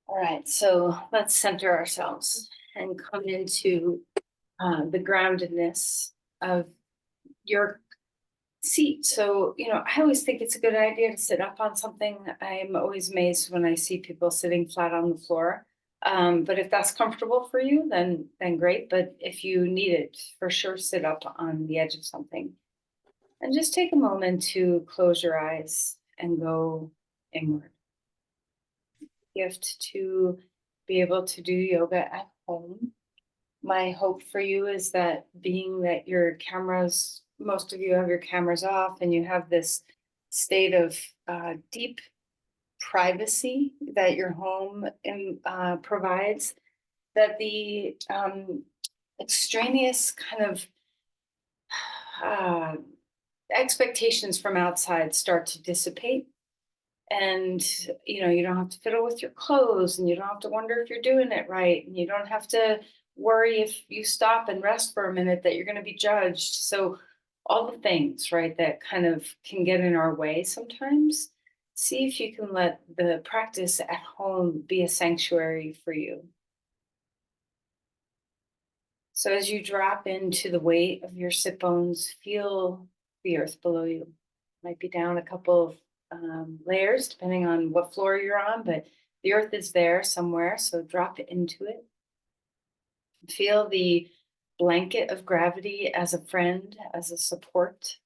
All right, so let's center ourselves and come into the groundedness of your seat. So, I always think it's a good idea to sit up on something. I'm always amazed when I see people sitting flat on the floor. But if that's comfortable for you, then great. But if you need it, for sure, sit up on the edge of something and just take a moment to close your eyes and go inward. Gift to be able to do yoga at home. My hope for you is that being that your cameras, most of you have your cameras off and you have this state of deep privacy that your home provides, that the extraneous kind of uh, expectations from outside start to dissipate. And you don't have to fiddle with your clothes, and you don't have to wonder if you're doing it right, and you don't have to worry if you stop and rest for a minute that you're going to be judged. So all the things, right, that kind of can get in our way sometimes, see if you can let the practice at home be a sanctuary for you. So as you drop into the weight of your sit bones, feel the earth below you. Might be down a couple of layers depending on what floor you're on, but the earth is there somewhere, so drop into it. Feel the blanket of gravity as a friend, as a support.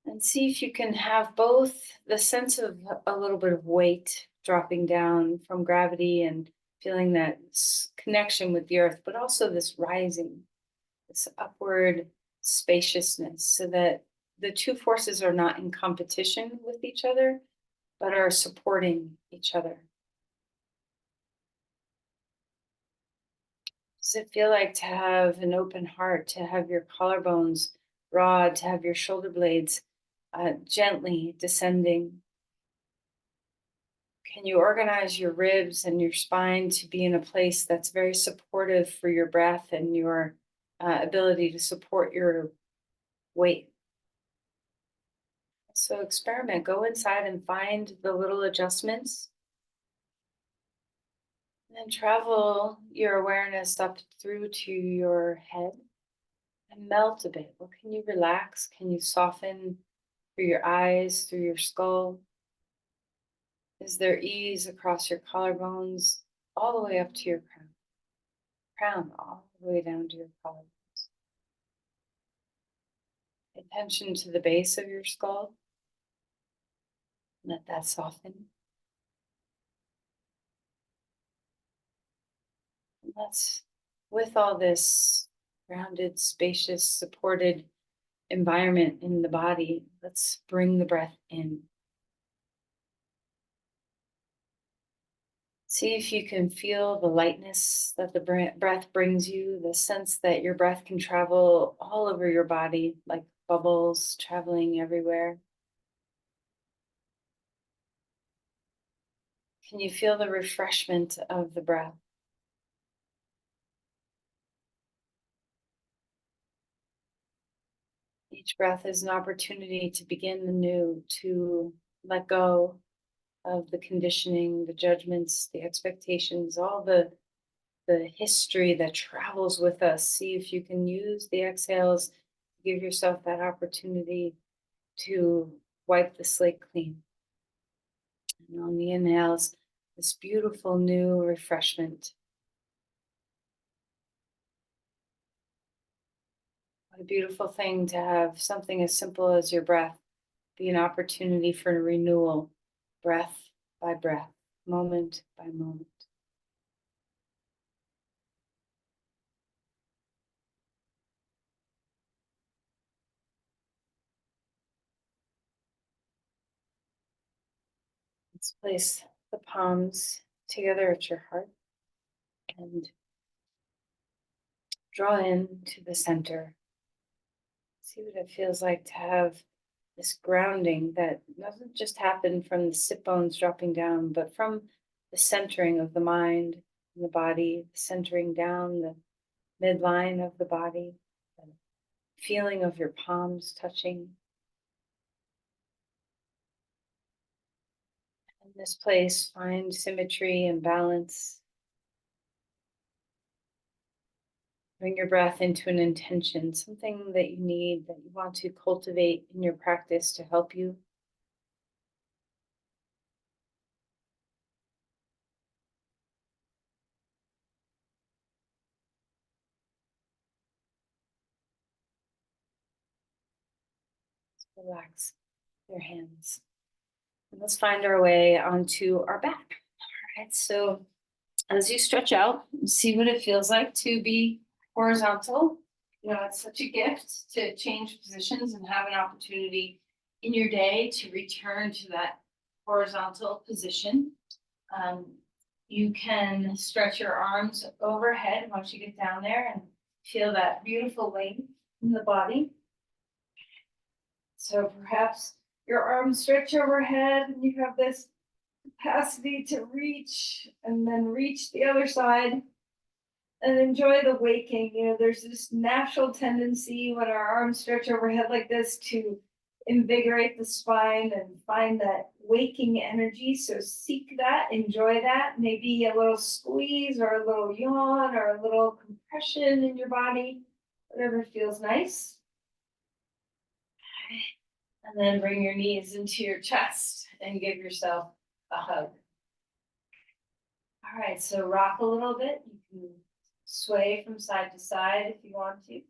And see if you can have both the sense of a little bit of weight dropping down from gravity and feeling that connection with the earth, but also this rising, this upward spaciousness, so that the two forces are not in competition with each other, but are supporting each other. Does it feel like to have an open heart, to have your collarbones broad, to have your shoulder blades gently descending? Can you organize your ribs and your spine to be in a place that's very supportive for your breath and your ability to support your weight? So experiment, go inside and find the little adjustments. And then travel your awareness up through to your head and melt a bit. What can you relax? Can you soften through your eyes, through your skull? Is there ease across your collarbones, all the way up to your crown? Crown all the way down to your collarbones. Pay attention to the base of your skull. Let that soften. And let's, with all this grounded, spacious, supported environment in the body, let's bring the breath in. See if you can feel the lightness that the breath brings you, the sense that your breath can travel all over your body like bubbles traveling everywhere. Can you feel the refreshment of the breath? Each breath is an opportunity to begin anew, to let go of the conditioning, the judgments, the expectations, all the history that travels with us. See if you can use the exhales to give yourself that opportunity to wipe the slate clean. And on the inhales, this beautiful new refreshment. What a beautiful thing to have something as simple as your breath be an opportunity for renewal, breath by breath, moment by moment. Let's place the palms together at your heart and draw in to the center. See what it feels like to have this grounding that doesn't just happen from the sit bones dropping down, but from the centering of the mind and the body, centering down the midline of the body, the feeling of your palms touching. In this place, find symmetry and balance. Bring your breath into an intention, something that you need, that you want to cultivate in your practice to help you. Relax your hands. And let's find our way onto our back. All right, so as you stretch out, see what it feels like to be horizontal. You know, it's such a gift to change positions and have an opportunity in your day to return to that horizontal position. You can stretch your arms overhead once you get down there and feel that beautiful length in the body. So perhaps your arms stretch overhead and you have this capacity to reach and then reach the other side and enjoy the waking. You know, there's this natural tendency when our arms stretch overhead like this to invigorate the spine and find that waking energy. So seek that, enjoy that. Maybe a little squeeze or a little yawn or a little compression in your body, whatever feels nice. And then bring your knees into your chest and give yourself a hug. All right, so rock a little bit. You can sway from side to side if you want to.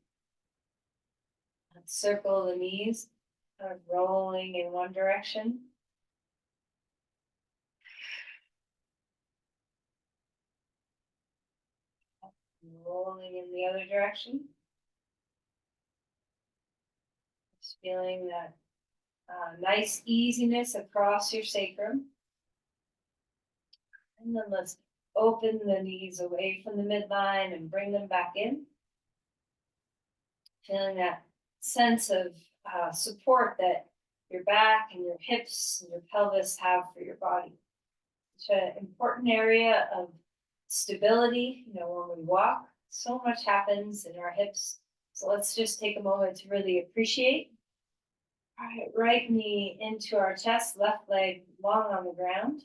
Circle the knees, kind of rolling in one direction. Rolling in the other direction. Just feeling that nice easiness across your sacrum. And then let's open the knees away from the midline and bring them back in. Feeling that sense of support that your back and your hips and your pelvis have for your body. It's an important area of stability. You know, when we walk, so much happens in our hips. So let's just take a moment to really appreciate. All right, right knee into our chest, left leg long on the ground.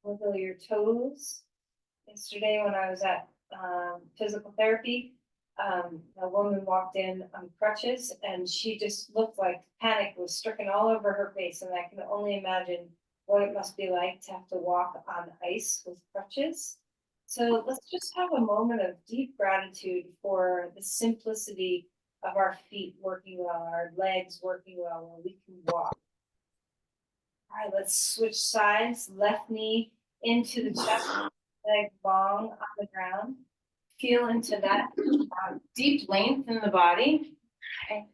Wiggle your toes. Yesterday when I was at physical therapy, a woman walked in on crutches and she just looked like panic was stricken all over her face. And I can only imagine what it must be like to have to walk on ice with crutches. So let's just have a moment of deep gratitude for the simplicity of our feet working well, our legs working well, where we can walk. All right, let's switch sides. Left knee into the chest, leg long on the ground. Feel into that deep length in the body. Okay.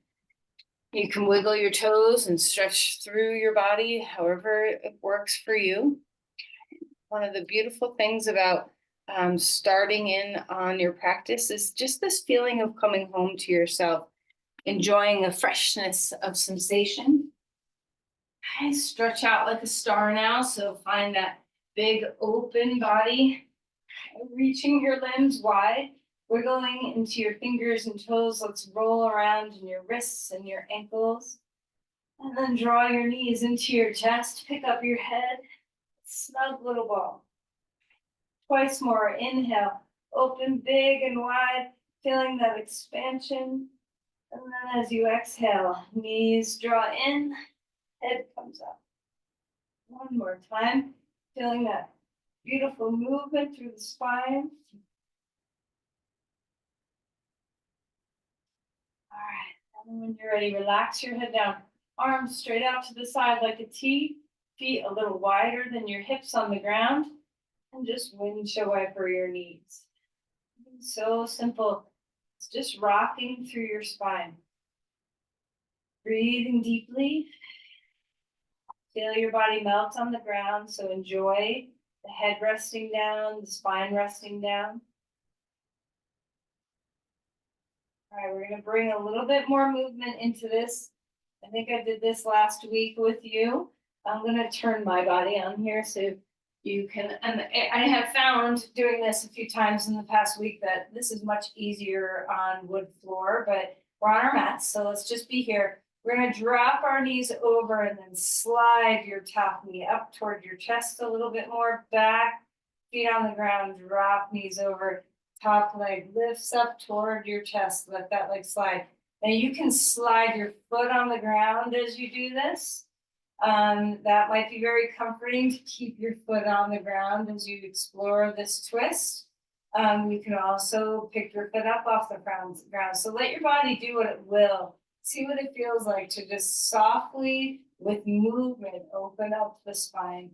You can wiggle your toes and stretch through your body, however it works for you. One of the beautiful things about starting in on your practice is just this feeling of coming home to yourself, enjoying a freshness of sensation. Okay, stretch out like a star now, so find that big open body. Reaching your limbs wide, wiggling into your fingers and toes. Let's roll around in your wrists and your ankles. And then draw your knees into your chest. Pick up your head. Snug little ball. Twice more. Inhale. Open big and wide. Feeling that expansion. And then as you exhale, knees draw in. Head comes up. One more time. Feeling that beautiful movement through the spine. All right, and when you're ready, relax your head down. Arms straight out to the side like a T. Feet a little wider than your hips on the ground. And just windshield wiper your knees. So simple. It's just rocking through your spine. Breathing deeply. Feel your body melt on the ground, so enjoy the head resting down, the spine resting down. All right, we're going to bring a little bit more movement into this. I think I did this last week with you. I'm going to turn my body on here so you can, and I have found doing this a few times in the past week that this is much easier on wood floor, but we're on our mats, so let's just be here We're gonna drop our knees over and then slide your top knee up toward your chest a little bit more, back, feet on the ground, drop knees over, top leg lifts up toward your chest, let that leg slide. Now you can slide your foot on the ground as you do this. That might be very comforting to keep your foot on the ground as you explore this twist. You can also pick your foot up off the ground. So let your body do what it will. See what it feels like to just softly, with movement, open up the spine.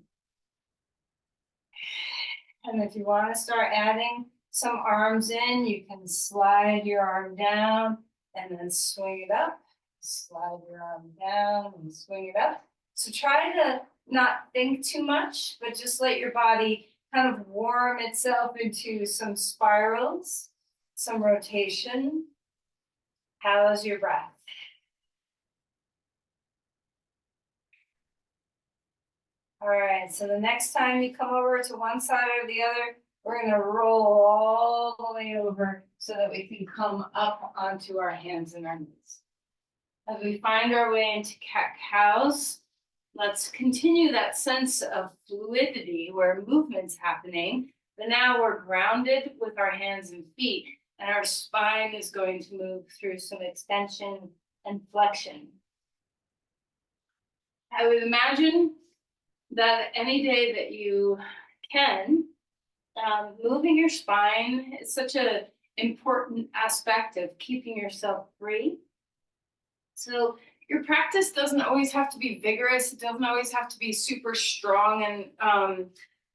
And if you want to start adding some arms in, you can slide your arm down and then swing it up. Slide your arm down and swing it up. So try to not think too much, but just let your body kind of warm itself into some spirals, some rotation. How's your breath? All right, so the next time you come over to one side or the other, we're gonna roll all the way over so that we can come up onto our hands and our knees. As we find our way into cat-cows, let's continue that sense of fluidity where movement's happening, but now we're grounded with our hands and feet, and our spine is going to move through some extension and flexion. I would imagine that any day that you can, moving your spine is such an important aspect of keeping yourself free. So your practice doesn't always have to be vigorous. It doesn't always have to be super strong and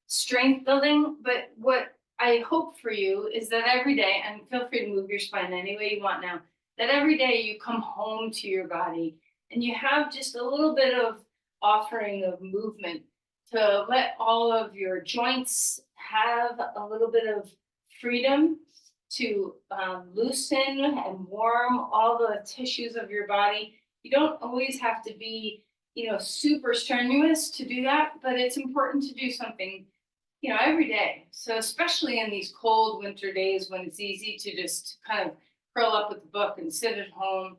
strength building. But what I hope for you is that every day, and feel free to move your spine any way you want now, that every day you come home to your body and you have just a little bit of offering of movement to let all of your joints have a little bit of freedom to loosen and warm all the tissues of your body. You don't always have to be, super strenuous to do that, but it's important to do something, every day. So especially in these cold winter days when it's easy to just kind of curl up with the book and sit at home,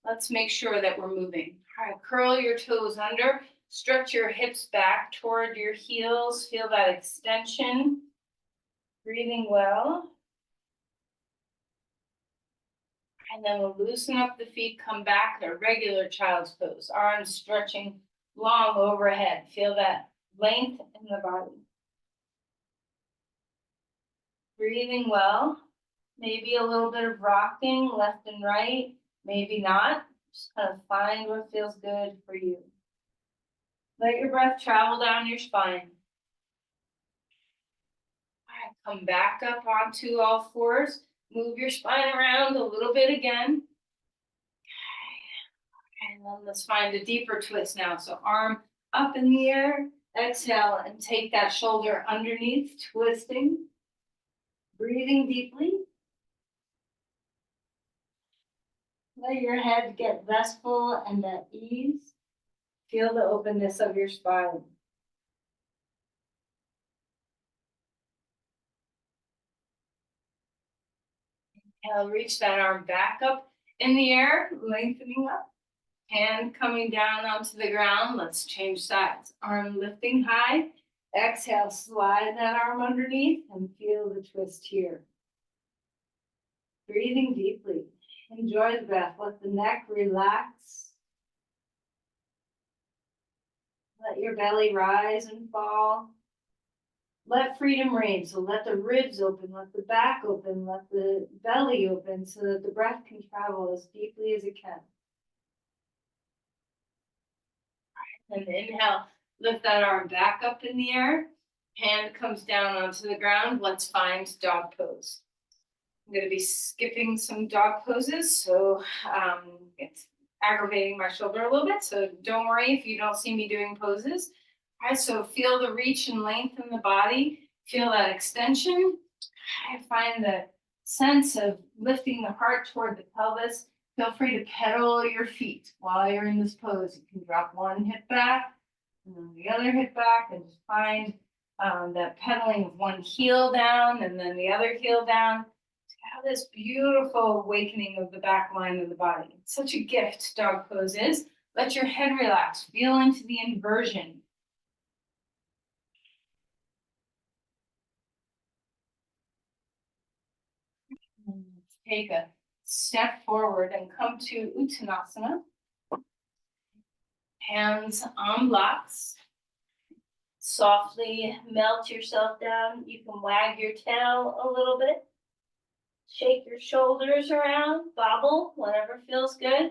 let's make sure that we're moving. All right, curl your toes under, stretch your hips back toward your heels, feel that extension, breathing well. And then we'll loosen up the feet, come back to a regular child's pose, arms stretching long overhead. Feel that length in the body. Breathing well, maybe a little bit of rocking left and right, maybe not. Just kind of find what feels good for you. Let your breath travel down your spine. All right, come back up onto all fours. Move your spine around a little bit again. And then let's find a deeper twist now. So arm up in the air, exhale, and take that shoulder underneath, twisting. Breathing deeply. Let your head get restful and at ease. Feel the openness of your spine. I'll reach that arm back up in the air, lengthening up. Hand coming down onto the ground. Let's change sides. Arm lifting high. Exhale, slide that arm underneath and feel the twist here. Breathing deeply. Enjoy the breath. Let the neck relax. Let your belly rise and fall. Let freedom reign. So let the ribs open, let the back open, let the belly open so that the breath can travel as deeply as it can. And inhale, lift that arm back up in the air. Hand comes down onto the ground. Let's find dog pose. I'm going to be skipping some dog poses, so it's aggravating my shoulder a little bit. So don't worry if you don't see me doing poses. All right, so feel the reach and length in the body. Feel that extension. I find the sense of lifting the heart toward the pelvis. Feel free to pedal your feet while you're in this pose. You can drop one hip back and then the other hip back and just find that pedaling of one heel down and then the other heel down. Have this beautiful awakening of the back line of the body. It's such a gift, dog pose is. Let your head relax. Feel into the inversion. Take a step forward and come to Uttanasana. Hands on blocks. Softly melt yourself down. You can wag your tail a little bit. Shake your shoulders around, bobble, whatever feels good.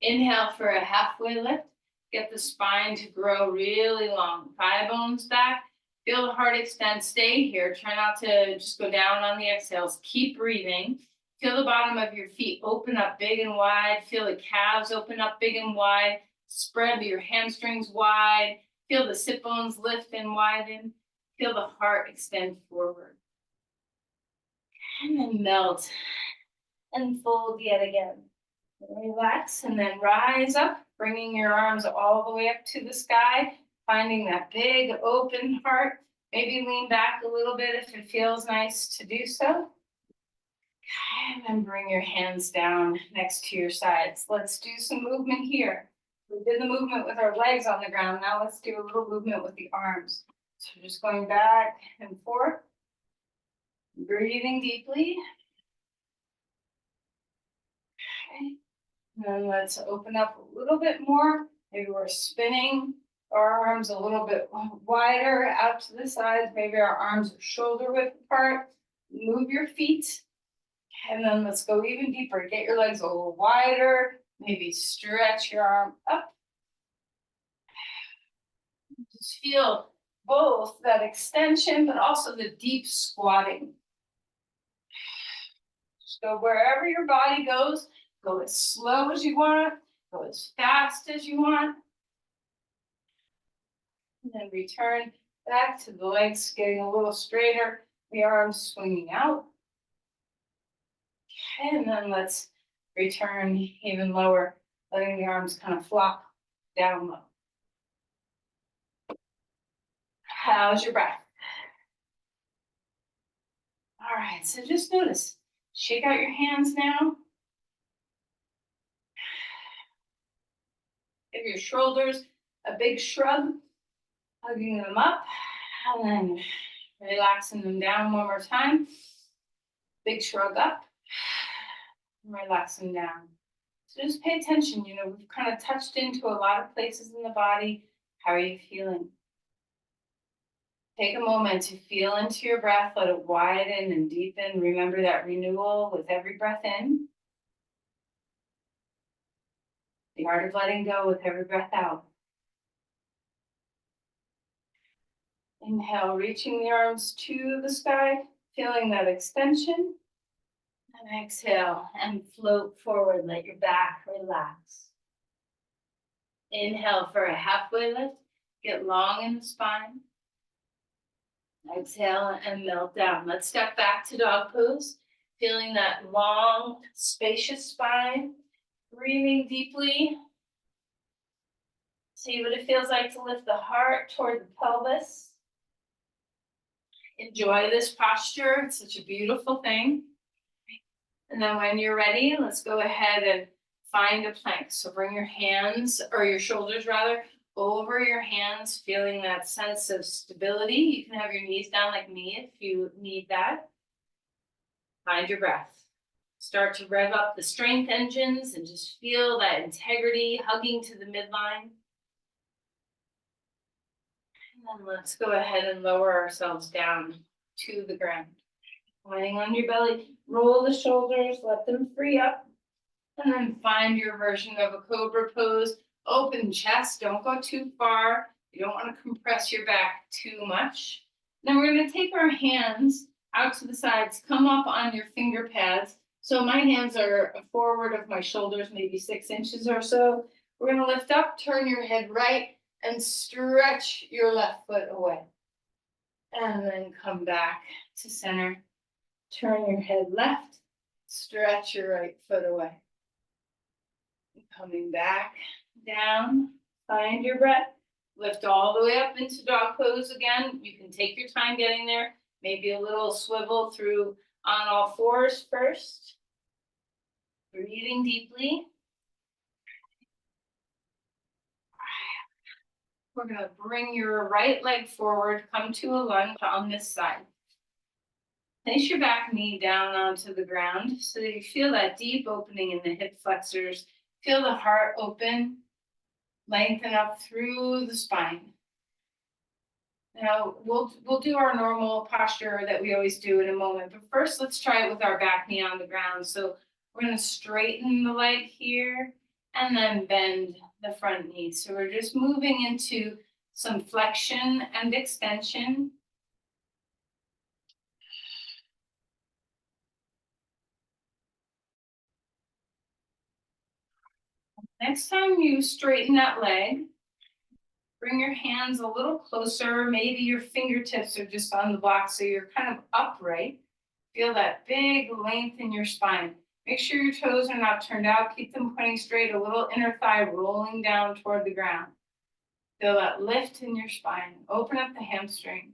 Inhale for a halfway lift. Get the spine to grow really long. Thigh bones back. Feel the heart extend. Stay here. Try not to just go down on the exhales. Keep breathing. Feel the bottom of your feet open up big and wide. Feel the calves open up big and wide. Spread your hamstrings wide. Feel the sit bones lift and widen. Feel the heart extend forward. And then melt and fold yet again. Relax and then rise up, bringing your arms all the way up to the sky, finding that big open heart. Maybe lean back a little bit if it feels nice to do so. And then bring your hands down next to your sides. Let's do some movement here. We did the movement with our legs on the ground. Now let's do a little movement with the arms. So just going back and forth. Breathing deeply. Okay. And then let's open up a little bit more. Maybe we're spinning our arms a little bit wider out to the sides. Maybe our arms are shoulder width apart. Move your feet. And then let's go even deeper. Get your legs a little wider. Maybe stretch your arm up. Just feel both that extension, but also the deep squatting. Just go wherever your body goes. Go as slow as you want. Go as fast as you want. And then return back to the legs getting a little straighter. The arms swinging out. Okay, and then let's return even lower, letting the arms kind of flop down low. How's your breath? All right, so just notice. Shake out your hands now. Give your shoulders a big shrug, hugging them up, and then relaxing them down one more time. Big shrug up, relaxing down. So just pay attention, we've kind of touched into a lot of places in the body. How are you feeling? Take a moment to feel into your breath, let it widen and deepen. Remember that renewal with every breath in. The art of letting go with every breath out. Inhale, reaching the arms to the sky, feeling that extension. And exhale and float forward, let your back relax. Inhale for a halfway lift, get long in the spine. Exhale and melt down. Let's step back to dog pose, feeling that long, spacious spine. Breathing deeply. See what it feels like to lift the heart toward the pelvis. Enjoy this posture. It's such a beautiful thing. And then when you're ready, let's go ahead and find a plank. So bring your hands, or your shoulders rather, over your hands, feeling that sense of stability. You can have your knees down like me if you need that. Find your breath. Start to rev up the strength engines and just feel that integrity hugging to the midline. And then let's go ahead and lower ourselves down to the ground. Lying on your belly, roll the shoulders, let them free up. And then find your version of a cobra pose. Open chest, don't go too far. You don't want to compress your back too much. Then we're going to take our hands out to the sides, come up on your finger pads. So my hands are forward of my shoulders, maybe 6 inches or so. We're going to lift up, turn your head right, and stretch your left foot away. And then come back to center. Turn your head left, stretch your right foot away. Coming back down, find your breath. Lift all the way up into dog pose again. You can take your time getting there. Maybe a little swivel through On all fours first. Breathing deeply. We're gonna bring your right leg forward, come to a lunge on this side. Place your back knee down onto the ground so that you feel that deep opening in the hip flexors. Feel the heart open, lengthen up through the spine. Now we'll do our normal posture that we always do in a moment, but first let's try it with our back knee on the ground. So we're gonna straighten the leg here and then bend the front knee. So we're just moving into some flexion and extension. Next time you straighten that leg, bring your hands a little closer. Maybe your fingertips are just on the block so you're kind of upright. Feel that big length in your spine. Make sure your toes are not turned out. Keep them pointing straight, a little inner thigh rolling down toward the ground. Feel that lift in your spine. Open up the hamstring.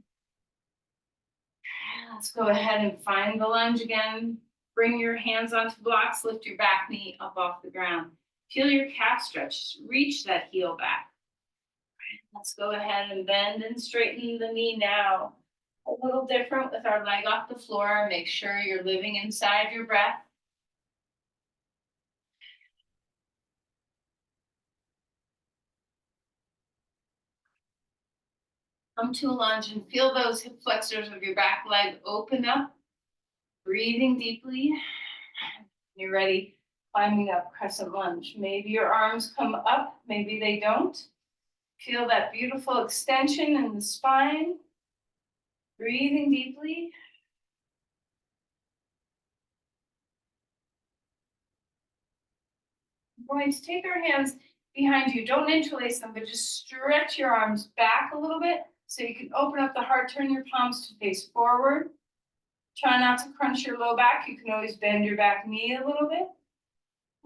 Let's go ahead and find the lunge again. Bring your hands onto blocks. Lift your back knee up off the ground. Feel your calf stretch. Reach that heel back. Let's go ahead and bend and straighten the knee now. A little different with our leg off the floor. Make sure you're living inside your breath. Come to a lunge and feel those hip flexors of your back leg open up. Breathing deeply. You're ready, climbing up crescent lunge. Maybe your arms come up, maybe they don't. Feel that beautiful extension in the spine. Breathing deeply. We're going to take our hands behind you. Don't interlace them, but just stretch your arms back a little bit so you can open up the heart, turn your palms to face forward. Try not to crunch your low back. You can always bend your back knee a little bit.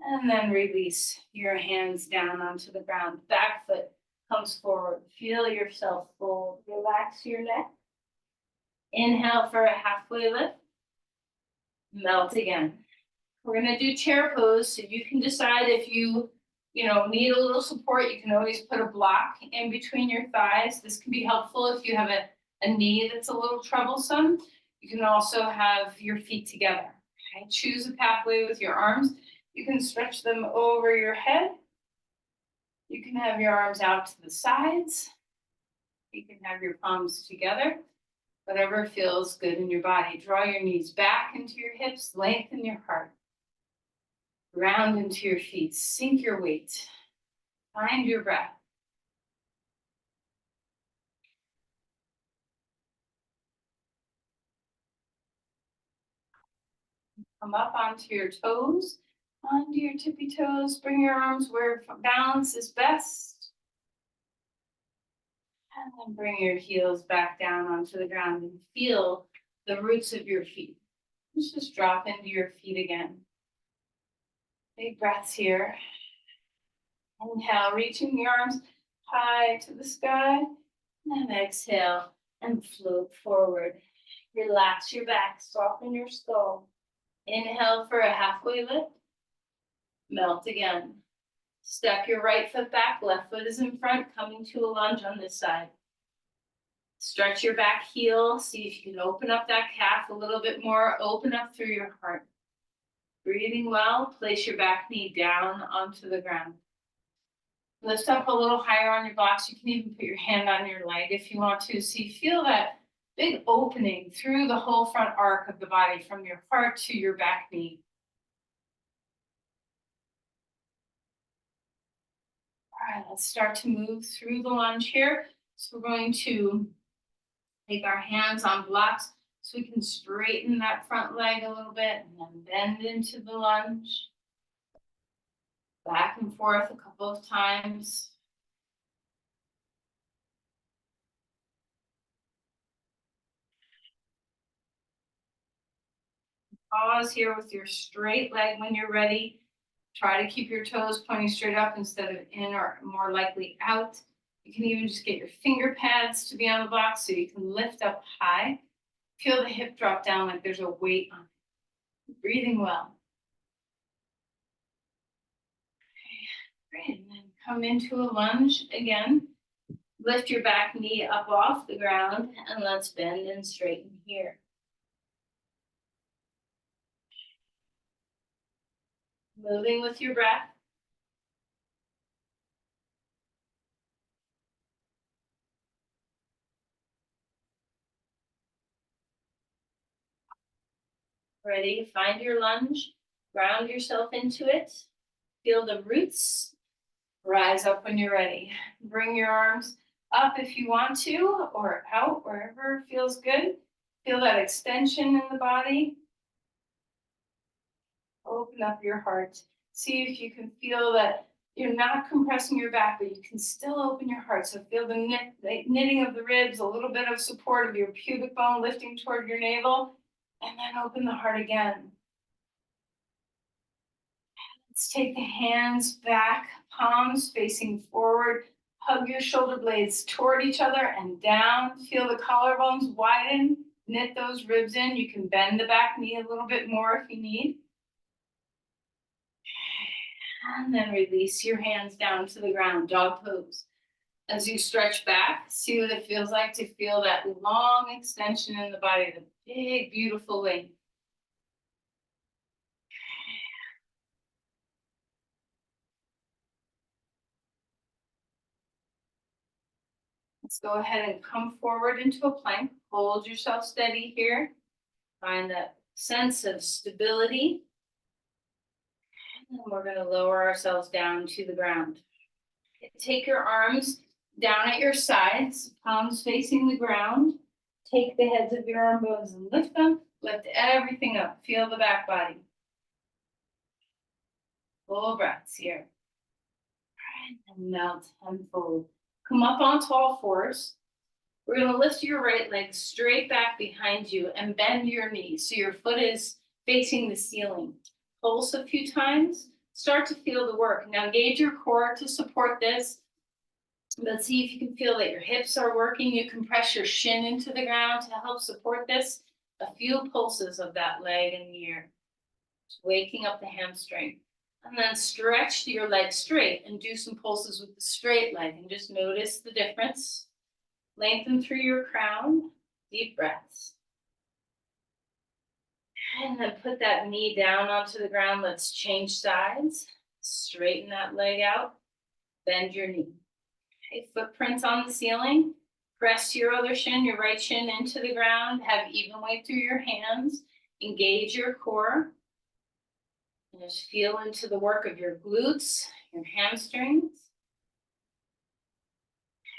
And then release your hands down onto the ground. Back foot comes forward. Feel yourself fold. Relax your neck. Inhale for a halfway lift. Melt again. We're gonna do chair pose, so you can decide if you need a little support. You can always put a block in between your thighs. This can be helpful if you have a knee that's a little troublesome. You can also have your feet together. Okay? Choose a pathway with your arms. You can stretch them over your head. You can have your arms out to the sides. You can have your palms together. Whatever feels good in your body. Draw your knees back into your hips. Lengthen your heart. Ground into your feet. Sink your weight. Find your breath. Come up onto your toes. Onto your tippy toes. Bring your arms where balance is best. And then bring your heels back down onto the ground and feel the roots of your feet. Let's just drop into your feet again. Big breaths here. Inhale, reaching the arms high to the sky. And exhale and float forward. Relax your back, soften your skull. Inhale for a halfway lift. Melt again. Step your right foot back, left foot is in front, coming to a lunge on this side. Stretch your back heel, see if you can open up that calf a little bit more, open up through your heart. Breathing well, place your back knee down onto the ground. Lift up a little higher on your blocks. You can even put your hand on your leg if you want to. So you feel that big opening through the whole front arc of the body, from your heart to your back knee. All right, let's start to move through the lunge here. So we're going to take our hands on blocks so we can straighten that front leg a little bit and then bend into the lunge. Back and forth a couple of times. Pause here with your straight leg when you're ready. Try to keep your toes pointing straight up instead of in, or more likely out. You can even just get your finger pads to be on the block so you can lift up high. Feel the hip drop down like there's a weight on it. Breathing well. Great, and then come into a lunge again. Lift your back knee up off the ground and let's bend and straighten here. Moving with your breath. Ready, find your lunge, ground yourself into it. Feel the roots. Rise up when you're ready. Bring your arms up if you want to, or out, wherever feels good. Feel that extension in the body. Open up your heart. See if you can feel that you're not compressing your back, but you can still open your heart. So feel the knitting of the ribs, a little bit of support of your pubic bone lifting toward your navel, and then open the heart again. Let's take the hands back, palms facing forward. Hug your shoulder blades toward each other and down. Feel the collarbones widen. Knit those ribs in. You can bend the back knee a little bit more if you need. And then release your hands down to the ground, dog pose. As you stretch back, see what it feels like to feel that long extension in the body, the big, beautiful length. Let's go ahead and come forward into a plank. Hold yourself steady here. Find that sense of stability. And then we're going to lower ourselves down to the ground. Take your arms down at your sides, palms facing the ground. Take the heads of your arm bones and lift them. Lift everything up. Feel the back body. Full breaths here. And melt and fold. Come up onto all fours. We're going to lift your right leg straight back behind you and bend your knees so your foot is facing the ceiling. Pulse a few times. Start to feel the work. Now engage your core to support this. Let's see if you can feel that your hips are working. You can press your shin into the ground to help support this. A few pulses of that leg in the air. Just waking up the hamstring. And then stretch your leg straight and do some pulses with the straight leg. And just notice the difference. Lengthen through your crown. Deep breaths. And then put that knee down onto the ground. Let's change sides. Straighten that leg out. Bend your knee. Okay, footprints on the ceiling. Press your other shin, your right shin into the ground. Have even weight through your hands. Engage your core. And just feel into the work of your glutes, your hamstrings.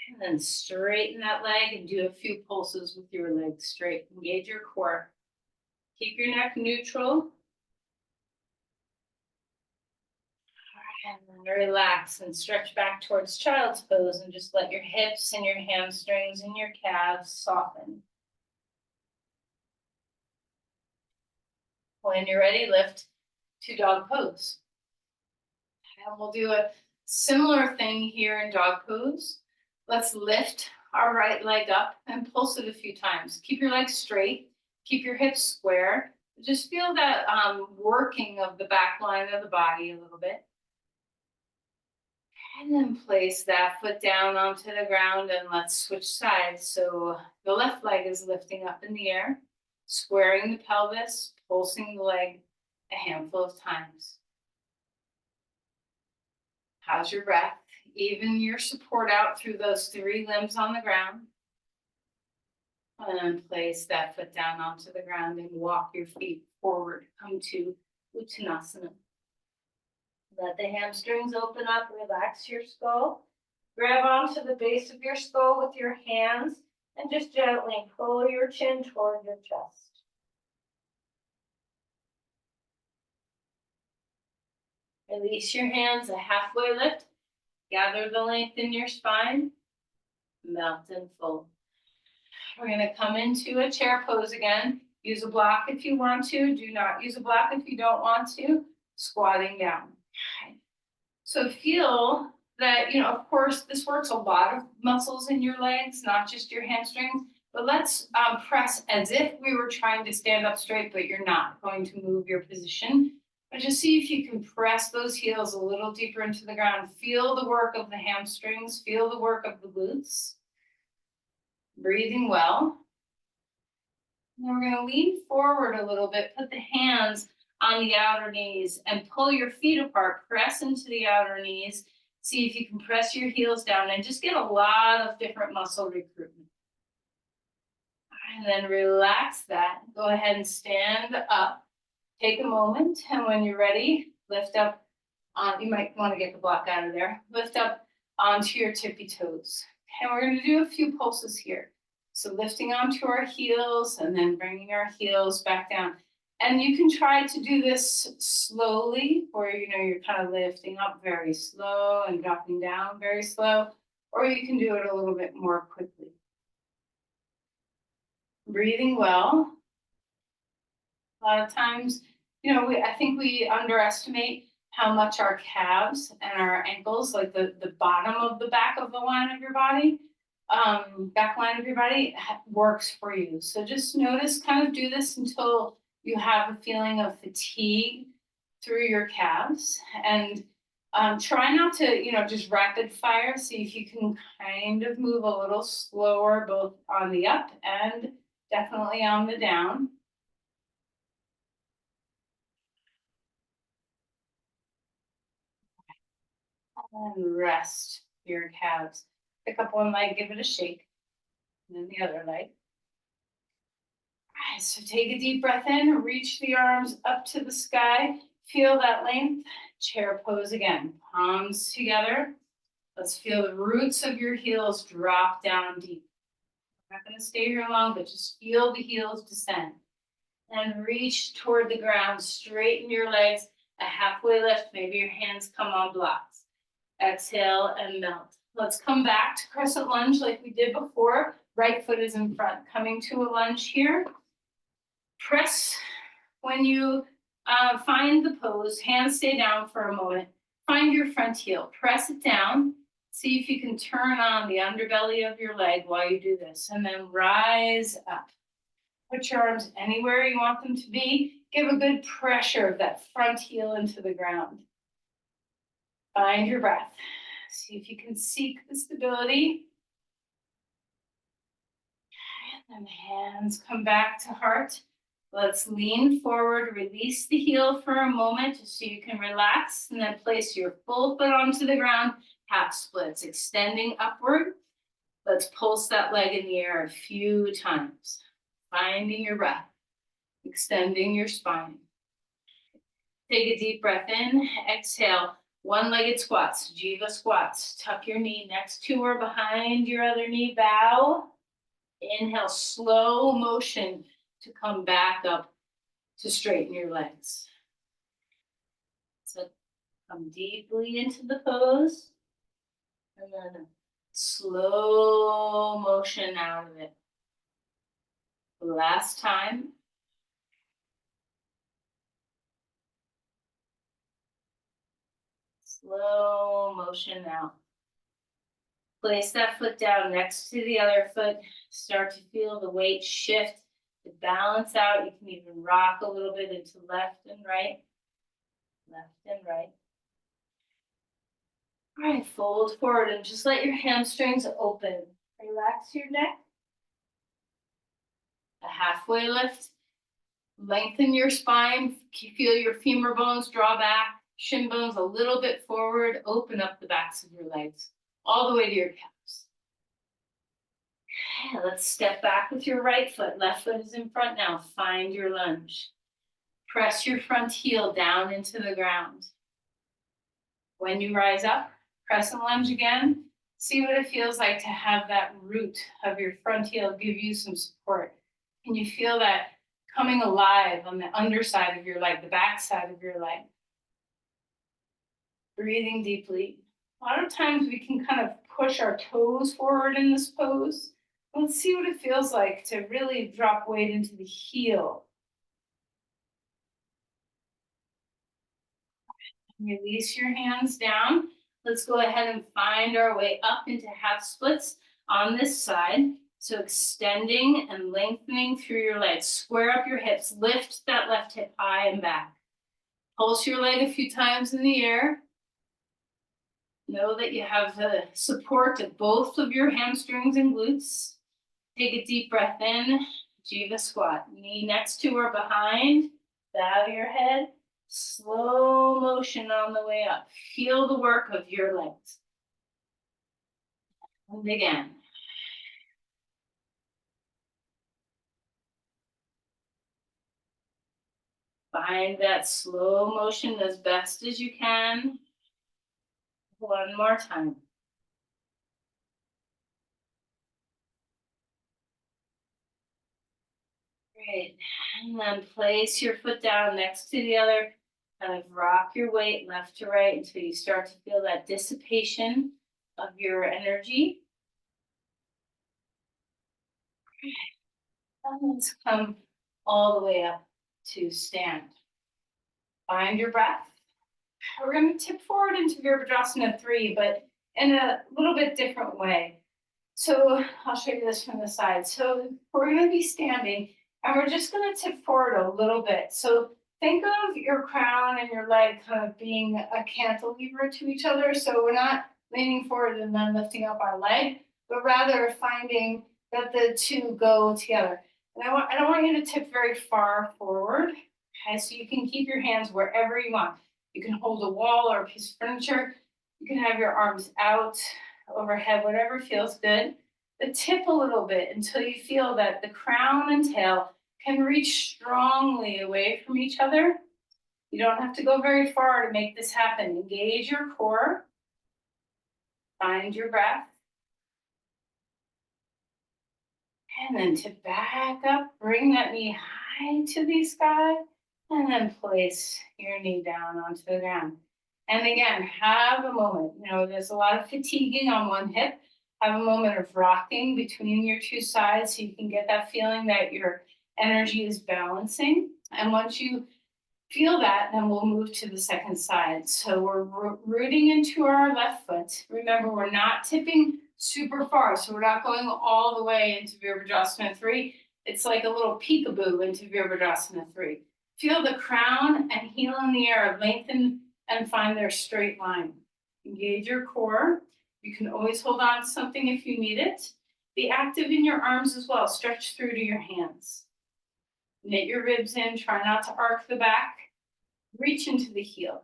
And then straighten that leg and do a few pulses with your legs straight. Engage your core. Keep your neck neutral. And then relax and stretch back towards child's pose and just let your hips and your hamstrings and your calves soften. When you're ready, lift to dog pose. And we'll do a similar thing here in dog pose. Let's lift our right leg up and pulse it a few times. Keep your legs straight. Keep your hips square. Just feel that working of the back line of the body a little bit. And then place that foot down onto the ground and let's switch sides. So the left leg is lifting up in the air, squaring the pelvis, pulsing the leg a handful of times. How's your breath? Even your support out through those 3 limbs on the ground. And then place that foot down onto the ground and walk your feet forward. Come to Uttanasana. Let the hamstrings open up, relax your skull. Grab onto the base of your skull with your hands and just gently pull your chin toward your chest. Release your hands, a halfway lift. Gather the length in your spine. Melt and fold. We're going to come into a chair pose again. Use a block if you want to. Do not use a block if you don't want to. Squatting down. So feel that, of course, this works a lot of muscles in your legs, not just your hamstrings, But let's press as if we were trying to stand up straight, but you're not going to move your position. But just see if you can press those heels a little deeper into the ground. Feel the work of the hamstrings, feel the work of the glutes. Breathing well. And then we're going to lean forward a little bit, put the hands on the outer knees and pull your feet apart, press into the outer knees. See if you can press your heels down and just get a lot of different muscle recruitment. And then relax that. Go ahead and stand up. Take a moment, and when you're ready, lift up. You might want to get the block out of there. Lift up onto your tippy toes. And we're going to do a few pulses here. So lifting onto our heels and then bringing our heels back down. And you can try to do this slowly, or you're kind of lifting up very slow and dropping down very slow, or you can do it a little bit more quickly. Breathing well. A lot of times, I think we underestimate how much our calves and our ankles, like the bottom of the back of the line of your body, back line of your body works for you. So just notice, kind of do this until you have a feeling of fatigue through your calves, and try not to, just rapid fire. See if you can kind of move a little slower, both on the up and definitely on the down. And rest your calves. Pick up one leg, give it a shake, and then the other leg. All right, so take a deep breath in, reach the arms up to the sky, feel that length. Chair pose again, palms together. Let's feel the roots of your heels drop down deep. I'm not going to stay here long, but just feel the heels descend. And reach toward the ground, straighten your legs, a halfway lift, maybe your hands come on blocks. Exhale and melt. Let's come back to crescent lunge like we did before. Right foot is in front. Coming to a lunge here. Press when you find the pose. Hands stay down for a moment. Find your front heel. Press it down. See if you can turn on the underbelly of your leg while you do this. And then rise up. Put your arms anywhere you want them to be. Give a good pressure of that front heel into the ground. Find your breath. See if you can seek the stability. And then hands come back to heart. Let's lean forward, release the heel for a moment so you can relax, and then place your full foot onto the ground, half splits, extending upward. Let's pulse that leg in the air a few times. Finding your breath, extending your spine. Take a deep breath in, exhale. One-legged squats, Jiva squats. Tuck your knee next to or behind your other knee, bow. Inhale, slow motion to come back up to straighten your legs. So come deeply into the pose, and then slow motion out of it. Last time. Slow motion out. Place that foot down next to the other foot. Start to feel the weight shift to balance out. You can even rock a little bit into left and right. Left and right. All right, fold forward and just let your hamstrings open. Relax your neck. A halfway lift. Lengthen your spine. Feel your femur bones draw back. Shin bones a little bit forward. Open up the backs of your legs all the way to your calves. Okay, let's step back with your right foot. Left foot is in front now. Find your lunge. Press your front heel down into the ground. When you rise up, press and lunge again. See what it feels like to have that root of your front heel give you some support. Can you feel that coming alive on the underside of your leg, the back side of your leg? Breathing deeply. A lot of times we can kind of push our toes forward in this pose. Let's see what it feels like to really drop weight into the heel. Release your hands down. Let's go ahead and find our way up into half splits on this side. So extending and lengthening through your legs. Square up your hips. Lift that left hip high and back. Pulse your leg a few times in the air. Know that you have the support of both of your hamstrings and glutes. Take a deep breath in, Jiva squat. Knee next to or behind, bow your head. Slow motion on the way up. Feel the work of your legs. And again. Find that slow motion as best as you can. One more time. Great. And then place your foot down next to the other. Kind of rock your weight left to right until you start to feel that dissipation of your energy. And let's come all the way up to stand. Find your breath. We're going to tip forward into Virabhadrasana 3, but in a little bit different way. So I'll show you this from the side. So we're going to be standing and we're just going to tip forward a little bit. So think of your crown and your leg kind of being a cantilever to each other. So we're not leaning forward and then lifting up our leg, but rather finding that the two go together. And I don't want you to tip very far forward. Okay, so you can keep your hands wherever you want. You can hold a wall or a piece of furniture. You can have your arms out overhead, whatever feels good. But tip a little bit until you feel that the crown and tail can reach strongly away from each other. You don't have to go very far to make this happen. Engage your core. Find your breath. And then to back up, bring that knee high to the sky, and then place your knee down onto the ground. And again, have a moment. You know, there's a lot of fatiguing on one hip. Have a moment of rocking between your two sides so you can get that feeling that your energy is balancing. And once you feel that, then we'll move to the second side. So we're rooting into our left foot. Remember, we're not tipping super far, so we're not going all the way into Virabhadrasana 3. It's like a little peekaboo into Virabhadrasana 3. Feel the crown and heel in the air, lengthen and find their straight line. Engage your core. You can always hold on to something if you need it. Be active in your arms as well. Stretch through to your hands. Knit your ribs in. Try not to arc the back. Reach into the heel.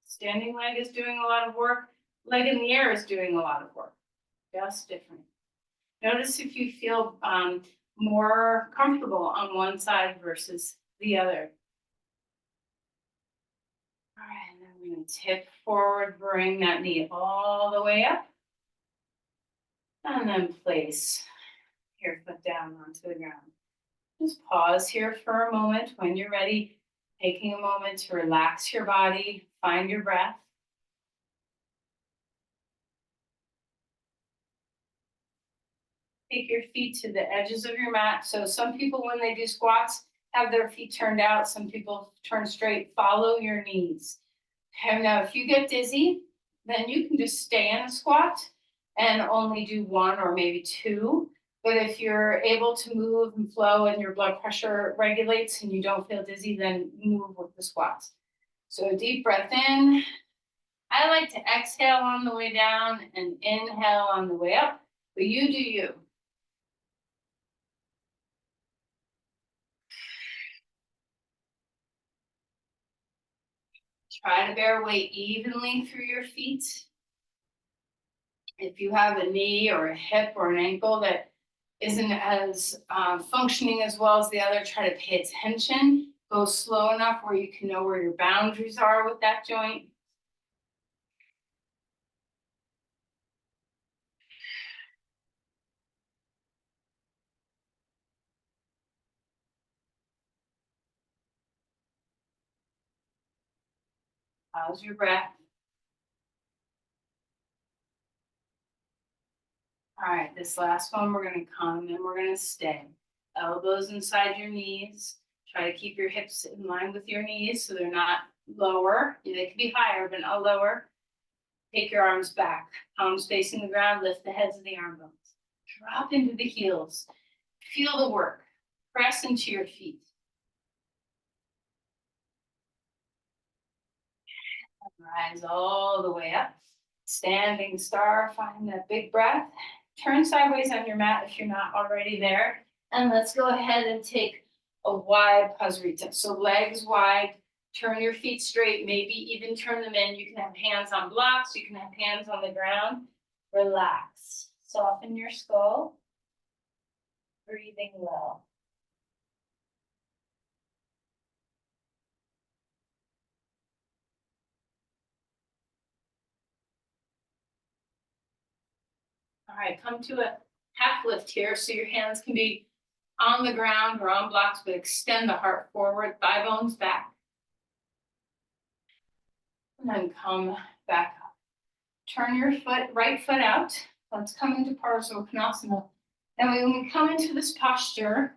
Standing leg is doing a lot of work. Leg in the air is doing a lot of work. Just different. Notice if you feel more comfortable on one side versus the other. All right, and then we're going to tip forward, bring that knee all the way up. And then place your foot down onto the ground. Just pause here for a moment when you're ready, taking a moment to relax your body, find your breath. Take your feet to the edges of your mat. So some people, when they do squats, have their feet turned out. Some people turn straight. Follow your knees. Okay, now if you get dizzy, then you can just stay in a squat and only do one or maybe two. But if you're able to move and flow and your blood pressure regulates and you don't feel dizzy, then move with the squats. So a deep breath in. I like to exhale on the way down and inhale on the way up, but you do you. Try to bear weight evenly through your feet. If you have a knee or a hip or an ankle that isn't as functioning as well as the other, try to pay attention. Go slow enough where you can know where your boundaries are with that joint. How's your breath? All right, this last one, we're going to come and we're going to stay. Elbows inside your knees. Try to keep your hips in line with your knees so they're not lower. They can be higher, but not lower. Take your arms back. Palms facing the ground. Lift the heads of the arm bones. Drop into the heels. Feel the work. Press into your feet. Rise all the way up. Standing star, find that big breath. Turn sideways on your mat if you're not already there. And let's go ahead and take a wide pasarita. So legs wide, turn your feet straight, maybe even turn them in. You can have hands on blocks, you can have hands on the ground. Relax. Soften your skull. Breathing well. All right, come to a half lift here. So your hands can be on the ground or on blocks, but extend the heart forward, thigh bones back. And then come back up. Turn your right foot out. Let's come into Parsvakonasana. And when we come into this posture,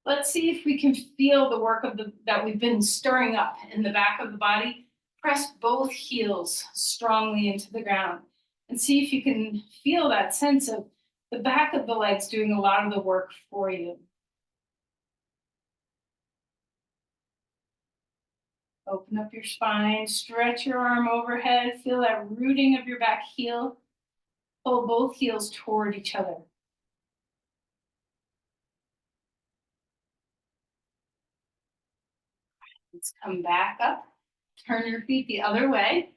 let's see if we can feel the work that we've been stirring up in the back of the body. Press both heels strongly into the ground and see if you can feel that sense of the back of the legs doing a lot of the work for you. Open up your spine, stretch your arm overhead, feel that rooting of your back heel. Pull both heels toward each other. Let's come back up. Turn your feet the other way.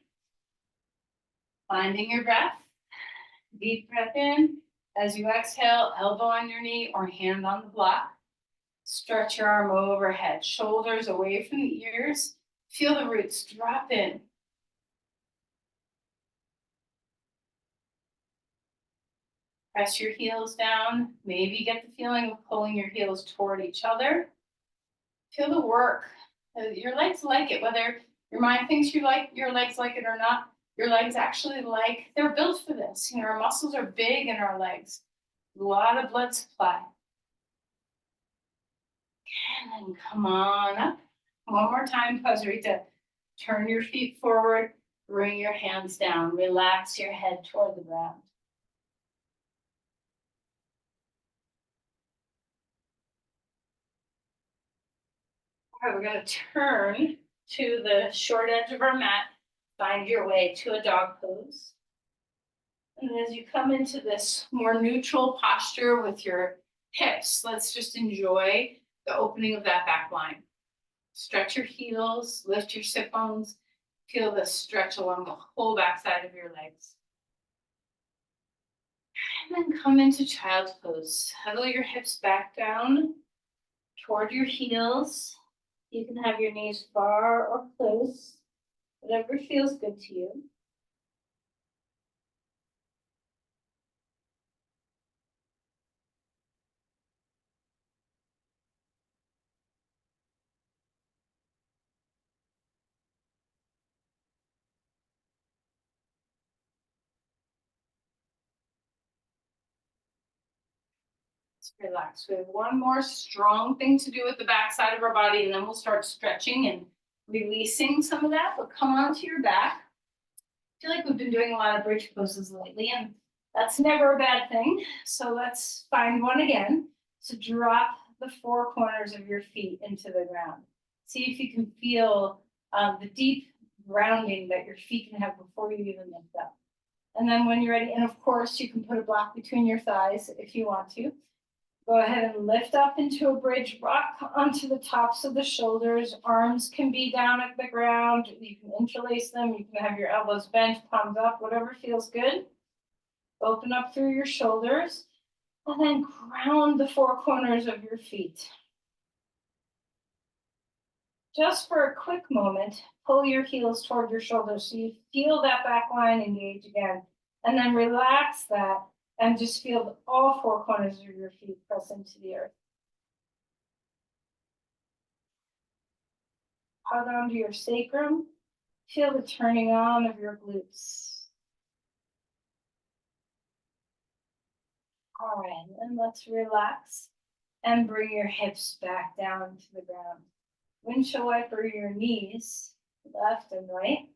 Finding your breath. Deep breath in. As you exhale, elbow on your knee or hand on the block. Stretch your arm overhead, shoulders away from the ears. Feel the roots drop in. Press your heels down. Maybe get the feeling of pulling your heels toward each other. Feel the work. Your legs like it, whether your mind thinks your legs like it or not. Your legs actually they're built for this. You know, our muscles are big in our legs. A lot of blood supply. And then come on up. One more time, Pasarita. Turn your feet forward, bring your hands down. Relax your head toward the ground. All right, we're going to turn to the short edge of our mat. Find your way to a dog pose. And as you come into this more neutral posture with your hips, let's just enjoy the opening of that back line. Stretch your heels, lift your sit bones, feel the stretch along the whole backside of your legs. And then come into child's pose. Huddle your hips back down toward your heels. You can have your knees far or close, whatever feels good to you. Relax. We have one more strong thing to do with the back side of our body, and then we'll start stretching and releasing some of that. But come onto your back. I feel like we've been doing a lot of bridge poses lately, and that's never a bad thing. So let's find one again. So drop the four corners of your feet into the ground. See if you can feel the deep grounding that your feet can have before you even lift up. And then when you're ready, and of course you can put a block between your thighs if you want to. Go ahead and lift up into a bridge, rock onto the tops of the shoulders. Arms can be down at the ground. You can interlace them. You can have your elbows bent, palms up, whatever feels good. Open up through your shoulders and then ground the four corners of your feet. Just for a quick moment, pull your heels toward your shoulders so you feel that back line engage again. And then relax that. And just feel all four corners of your feet press into the earth. Hug onto your sacrum. Feel the turning on of your glutes. All right, and let's relax and bring your hips back down to the ground. Windshield wiper your knees, left and right.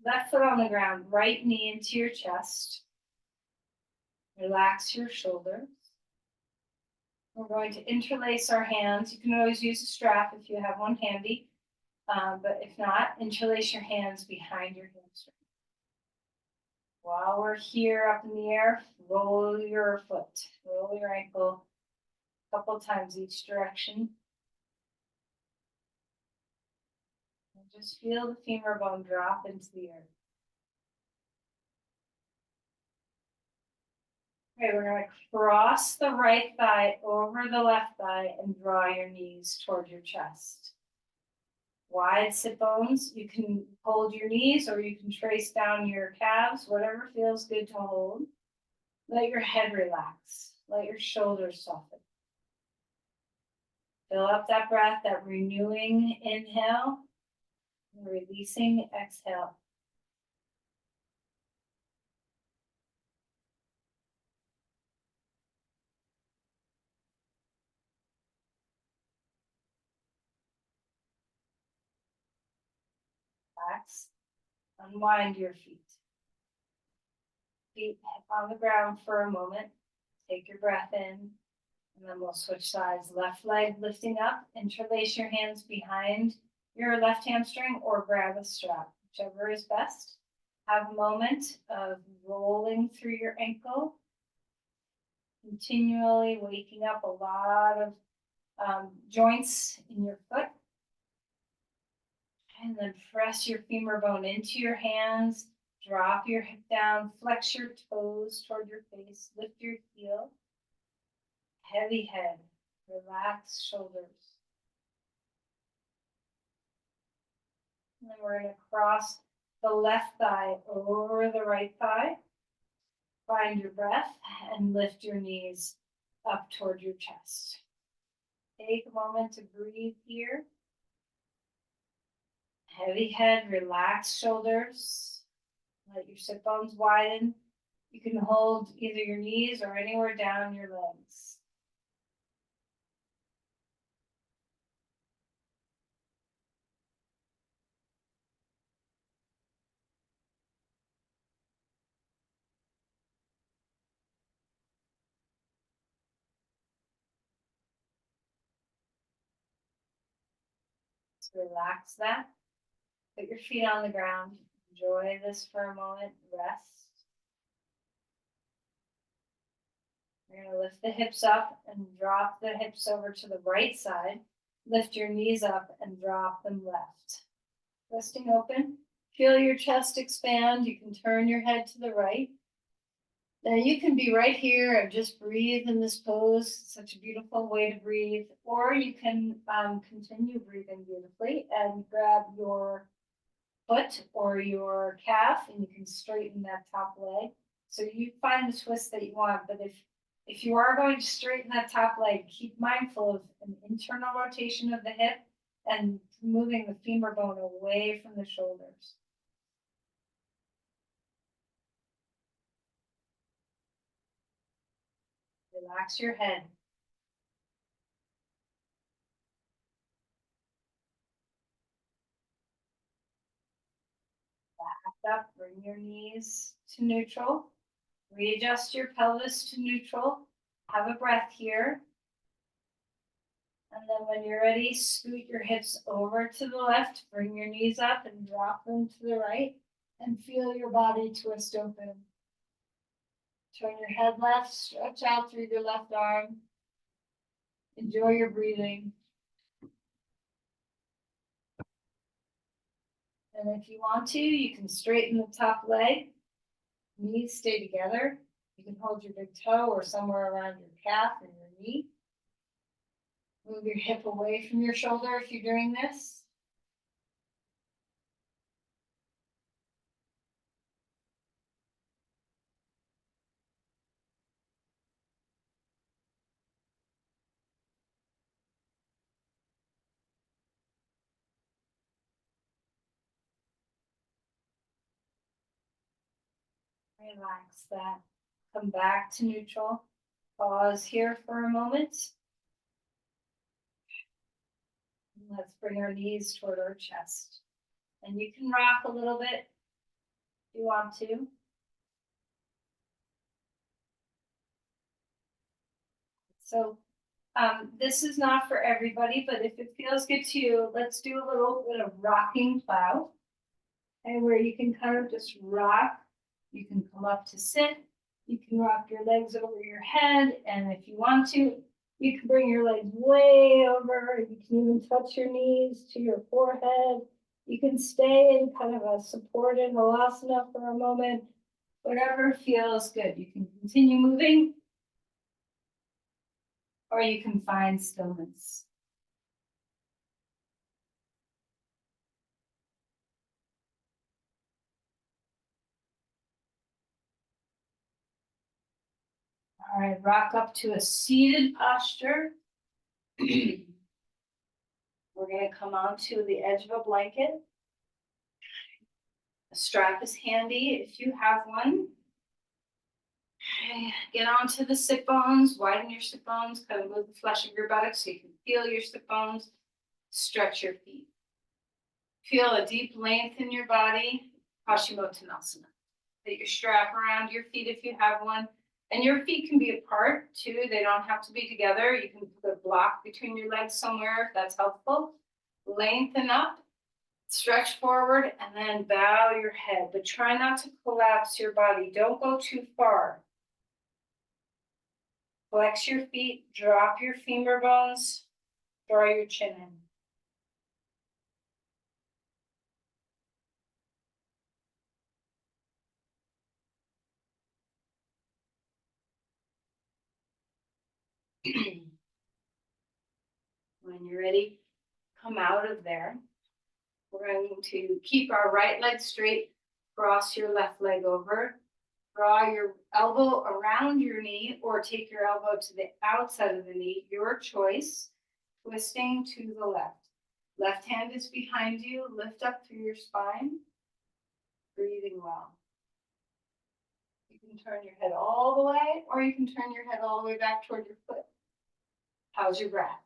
Left foot on the ground, right knee into your chest. Relax your shoulders. We're going to interlace our hands. You can always use a strap if you have one handy, but if not, interlace your hands behind your hamstring. While we're here up in the air, roll your foot, roll your ankle a couple times each direction. And just feel the femur bone drop into the earth. Okay, we're going to cross the right thigh over the left thigh and draw your knees toward your chest. Wide sit bones. You can hold your knees or you can trace down your calves, whatever feels good to hold. Let your head relax. Let your shoulders soften. Fill up that breath, that renewing inhale, and releasing exhale. Relax. Unwind your feet. Feet on the ground for a moment. Take your breath in, and then we'll switch sides. Left leg lifting up. Interlace your hands behind your left hamstring or grab a strap, whichever is best. Have a moment of rolling through your ankle, continually waking up a lot of joints in your foot. And then press your femur bone into your hands, drop your hip down, flex your toes toward your face, lift your heel. Heavy head, relax shoulders. And then we're going to cross the left thigh over the right thigh. Find your breath and lift your knees up toward your chest. Take a moment to breathe here. Heavy head, relax shoulders. Let your sit bones widen. You can hold either your knees or anywhere down your legs. So relax that. Put your feet on the ground. Enjoy this for a moment. Rest. You're going to lift the hips up and drop the hips over to the right side. Lift your knees up and drop them left. Resting open. Feel your chest expand. You can turn your head to the right. Now you can be right here and just breathe in this pose. It's such a beautiful way to breathe. Or you can continue breathing beautifully and grab your foot or your calf and you can straighten that top leg. So you find the twist that you want, but if you are going to straighten that top leg, keep mindful of an internal rotation of the hip and moving the femur bone away from the shoulders. Relax your head. Back up, bring your knees to neutral. Readjust your pelvis to neutral. Have a breath here. And then when you're ready, scoot your hips over to the left, bring your knees up and drop them to the right, and feel your body twist open. Turn your head left, stretch out through your left arm. Enjoy your breathing. And if you want to, you can straighten the top leg. Knees stay together. You can hold your big toe or somewhere around your calf and your knee. Move your hip away from your shoulder if you're doing this. Relax that. Come back to neutral. Pause here for a moment. Let's bring our knees toward our chest. And you can rock a little bit. you want to. So this is not for everybody, but if it feels good to you, let's do a little bit of rocking plow. And where you can kind of just rock, you can come up to sit, you can rock your legs over your head, and if you want to, you can bring your legs way over, you can even touch your knees to your forehead. You can stay in kind of a supported halasana for a moment, whatever feels good. You can continue moving, or you can find stillness. All right, rock up to a seated posture. We're going to come onto the edge of a blanket. A strap is handy if you have one. Okay, get onto the sit bones, widen your sit bones, kind of move the flesh of your buttocks so you can feel your sit bones. Stretch your feet. Feel a deep length in your body, Paschimottanasana. Put your strap around your feet if you have one. And your feet can be apart too. They don't have to be together. You can put a block between your legs somewhere if that's helpful. Lengthen up, stretch forward, and then bow your head. But try not to collapse your body. Don't go too far. Flex your feet, drop your femur bones, draw your chin in. When you're ready, come out of there. We're going to keep our right leg straight, cross your left leg over, draw your elbow around your knee or take your elbow to the outside of the knee, your choice, twisting to the left. Left hand is behind you, lift up through your spine, breathing well. You can turn your head all the way, or you can turn your head all the way back toward your foot. How's your breath?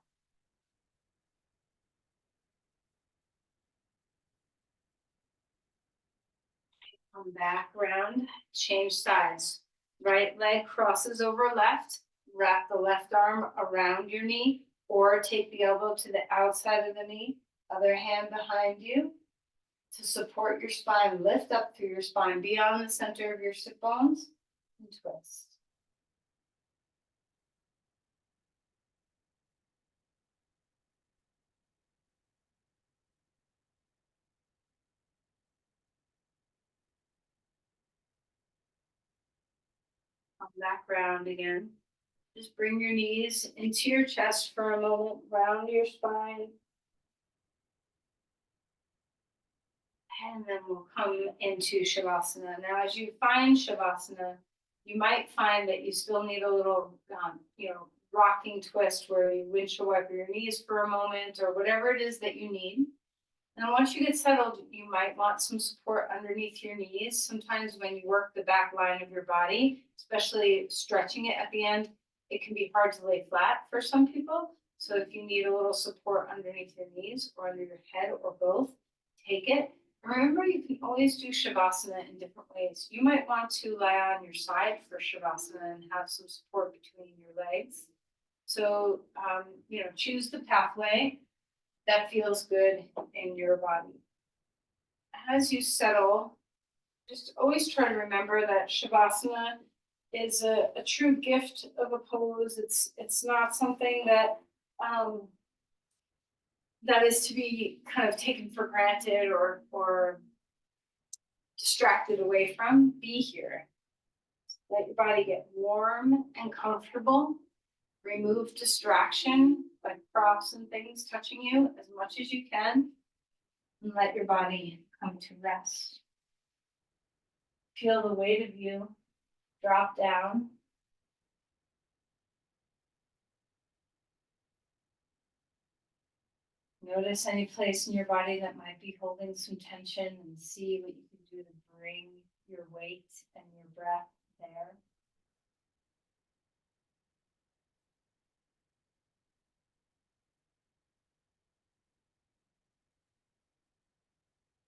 Come back around, change sides. Right leg crosses over left, wrap the left arm around your knee, or take the elbow to the outside of the knee, other hand behind you. To support your spine, lift up through your spine, be on the center of your sit bones, and twist. Come back round again. Just bring your knees into your chest for a moment, round your spine. And then we'll come into Shavasana. Now, as you find Shavasana, you might find that you still need a little, rocking twist where you windshield wiper your knees for a moment or whatever it is that you need. And once you get settled, you might want some support underneath your knees. Sometimes when you work the back line of your body, especially stretching it at the end, it can be hard to lay flat for some people. So if you need a little support underneath your knees or under your head or both, take it. Remember, you can always do Shavasana in different ways. You might want to lie on your side for Shavasana and have some support between your legs. So, choose the pathway that feels good in your body. As you settle, just always try to remember that Shavasana is a true gift of a pose. It's not something that that is to be kind of taken for granted or distracted away from. Be here. Let your body get warm and comfortable. Remove distraction like props and things touching you as much as you can. And let your body come to rest. Feel the weight of you drop down. Notice any place in your body that might be holding some tension and see what you can do to bring your weight and your breath there.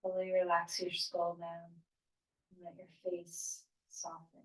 Fully relax your skull down. And let your face soften.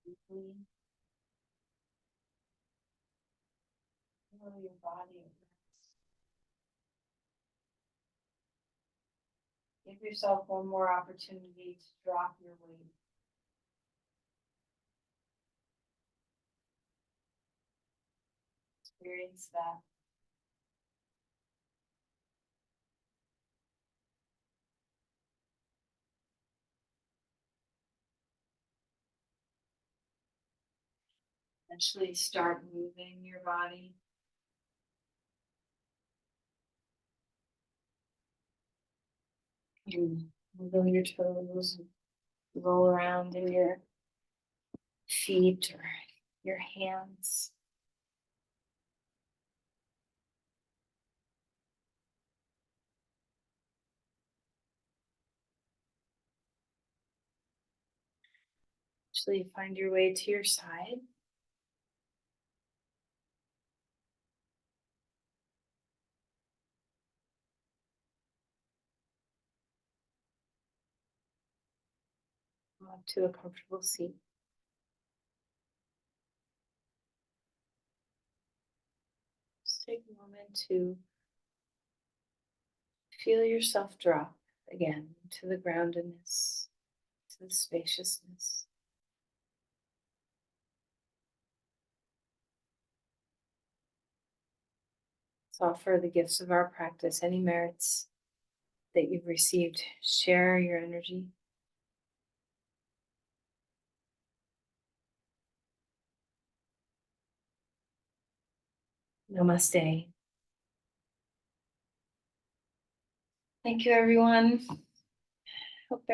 Deeply. Feel your body at rest. Give yourself one more opportunity to drop your weight. Experience that. Eventually start moving your body. You wiggle your toes, roll around in your feet or your hands. Eventually find your way to your side. Up to a comfortable seat. Just take a moment to feel yourself drop again to the groundedness, to the spaciousness. Let's offer the gifts of our practice, any merits that you've received. Share your energy. Namaste. Thank you, everyone. Hope